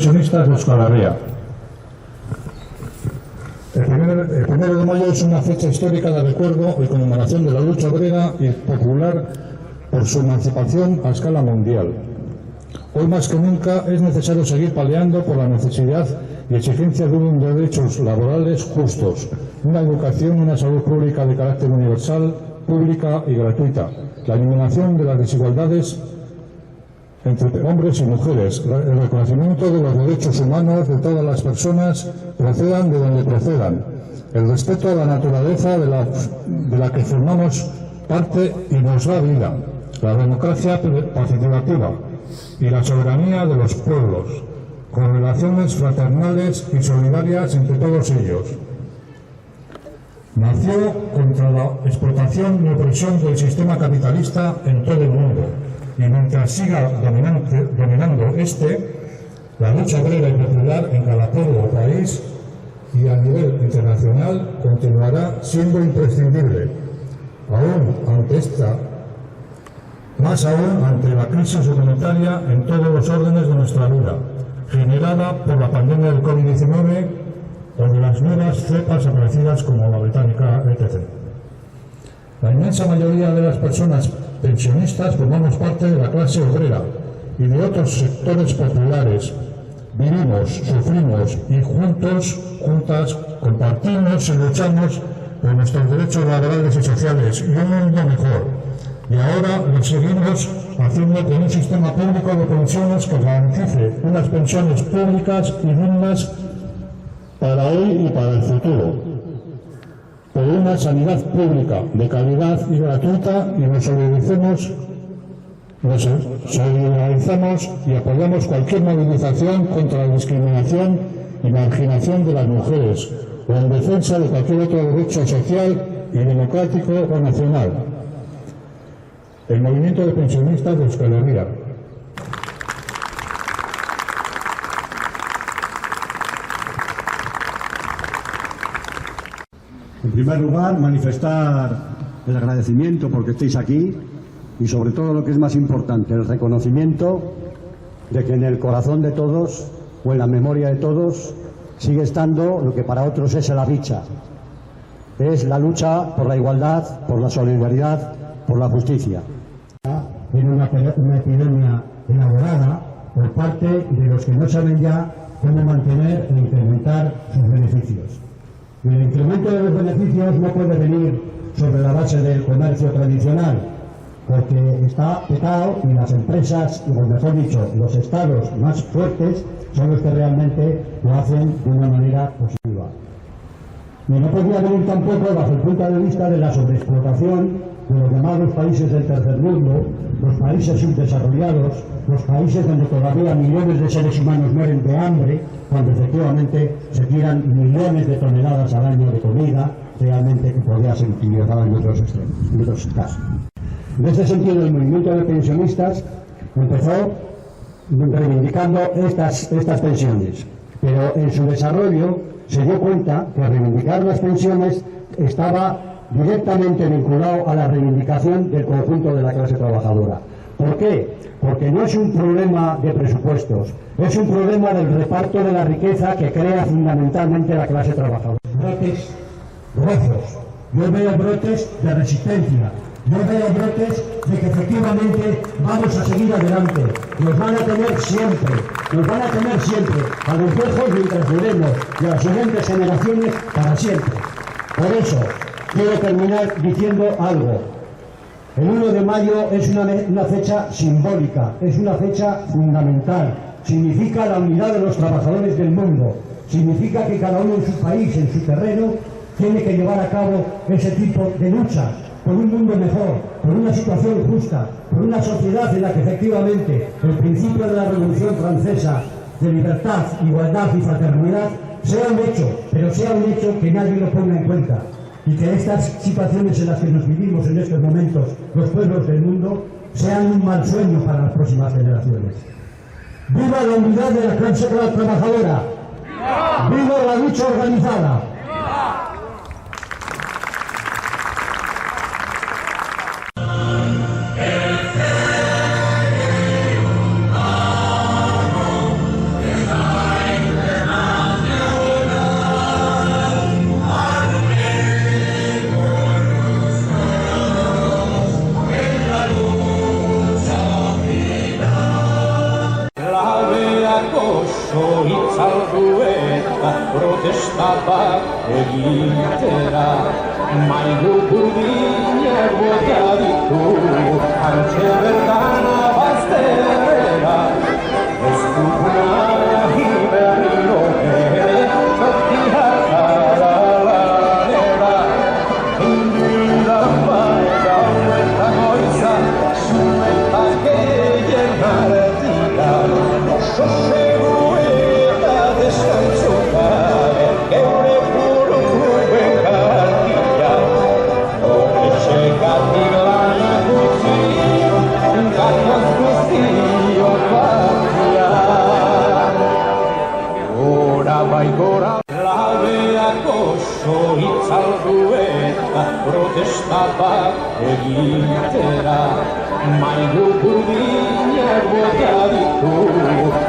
Pensionistas de Euskal Herria. El 1 de mayo es una fecha histórica de recuerdo y conmemoración de la lucha obrera y popular por su emancipación a escala mundial. Hoy más que nunca es necesario seguir peleando por la necesidad y exigencia de unos derechos laborales justos, una educación y una salud pública de carácter universal, pública y gratuita, la eliminación de las desigualdades entre hombres y mujeres, el reconocimiento de los derechos humanos de todas las personas, procedan de donde procedan, el respeto a la naturaleza de la que formamos parte y nos da vida, la democracia participativa y la soberanía de los pueblos, con relaciones fraternales y solidarias entre todos ellos. Nació contra la explotación y opresión del sistema capitalista en todo el mundo, y mientras siga dominando la lucha obrera y popular en cada pueblo o país y a nivel internacional continuará siendo imprescindible, más aún ante la crisis humanitaria en todos los órdenes de nuestra vida, generada por la pandemia del COVID-19 o de las nuevas cepas aparecidas como la británica, etc. La inmensa mayoría de las personas pensionistas formamos parte de la clase obrera y de otros sectores populares. Vivimos, sufrimos y juntas compartimos y luchamos por nuestros derechos laborales y sociales y un mundo mejor. Y ahora lo seguimos haciendo con un sistema público de pensiones que garantice unas pensiones públicas y dignas para hoy y para el futuro, por una sanidad pública de calidad y gratuita, y nos solidarizamos y apoyamos cualquier movilización contra la discriminación y marginación de las mujeres o en defensa de cualquier otro derecho social y democrático o nacional. El movimiento de pensionistas de Euskal Herria. En primer lugar, manifestar el agradecimiento porque estéis aquí y, sobre todo, lo que es más importante, el reconocimiento de que en el corazón de todos o en la memoria de todos sigue estando lo que para otros es la dicha. Es la lucha por la igualdad, por la solidaridad, por la justicia. Tiene una epidemia elaborada por parte de los que no saben ya cómo mantener e incrementar sus beneficios. Y el incremento de los beneficios no puede venir sobre la base del comercio tradicional, porque está petado y las empresas, o mejor dicho, los estados más fuertes son los que realmente lo hacen de una manera positiva. Y no podría venir tampoco bajo el punto de vista de la sobreexplotación de los llamados países del tercer mundo, los países subdesarrollados, los países donde todavía millones de seres humanos mueren de hambre, cuando efectivamente se tiran millones de toneladas al año de comida, realmente que podría ser utilizada en otros extremos, en otros casos. En este sentido, el movimiento de pensionistas empezó reivindicando estas pensiones, pero en su desarrollo se dio cuenta que reivindicar las pensiones estaba directamente vinculado a la reivindicación del conjunto de la clase trabajadora. ¿Por qué? Porque no es un problema de presupuestos, es un problema del reparto de la riqueza que crea fundamentalmente la clase trabajadora. Brotes gozos, yo veo brotes de resistencia, yo veo brotes de que efectivamente vamos a seguir adelante, nos van a tener siempre, a los viejos mientras duremos y a las siguientes generaciones para siempre. Por eso, quiero terminar diciendo algo. El 1 de mayo es una fecha simbólica, es una fecha fundamental. Significa la unidad de los trabajadores del mundo. Significa que cada uno en su país, en su terreno, tiene que llevar a cabo ese tipo de lucha por un mundo mejor, por una situación justa, por una sociedad en la que efectivamente el principio de la Revolución Francesa de libertad, igualdad y fraternidad sea un hecho, pero sea un hecho que nadie lo ponga en cuenta. Y que estas situaciones en las que nos vivimos en estos momentos los pueblos del mundo sean un mal sueño para las próximas generaciones. ¡Viva la unidad de la clase trabajadora! ¡Viva la lucha organizada! bat egitera, mailu burdinak bota ditu, hantxe bertan abazterrera, ez duguna berriro ere, tokiak gara lanera, inguran baita eta goiza, sumetak egin hartika, oso segu eta deskantzuka, geure buruen kartia, horretxegatik lanak utzi, gatoz guztio partia. Gora bai gora, labeak oso itzaldu eta protesta bat egitera, mailu burdinak bota ditu,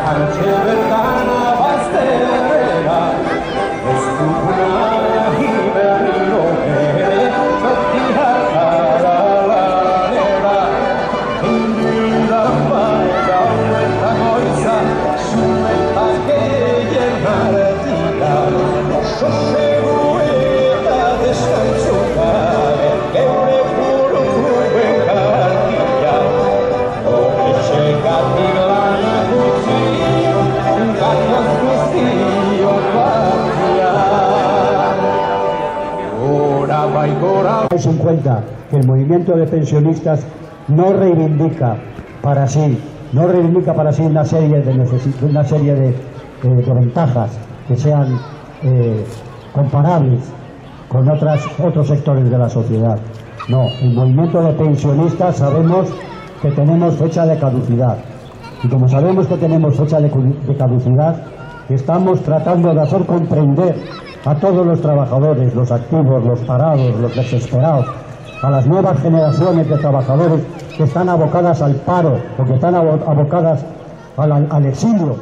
hantxe bertan abazterrera, ez duguna berriro ere, tokiak gara lanera, inguran baita eta goiza, sumetak egin hartika, oso segu eta deskantzuka, geure buruen kartia, horretxegatik lanak utzi, gatoz guztio partia. Gora bai gora. Tengáis en cuenta que el movimiento de pensionistas no reivindica para sí una serie de ventajas que sean comparables con otros sectores de la sociedad. No, el movimiento de pensionistas sabemos que tenemos fecha de caducidad. Y como sabemos que tenemos fecha de caducidad, estamos tratando de hacer comprender a todos los trabajadores, los activos, los parados, los desesperados, a las nuevas generaciones de trabajadores que están abocadas al paro o que están abocadas al exilio.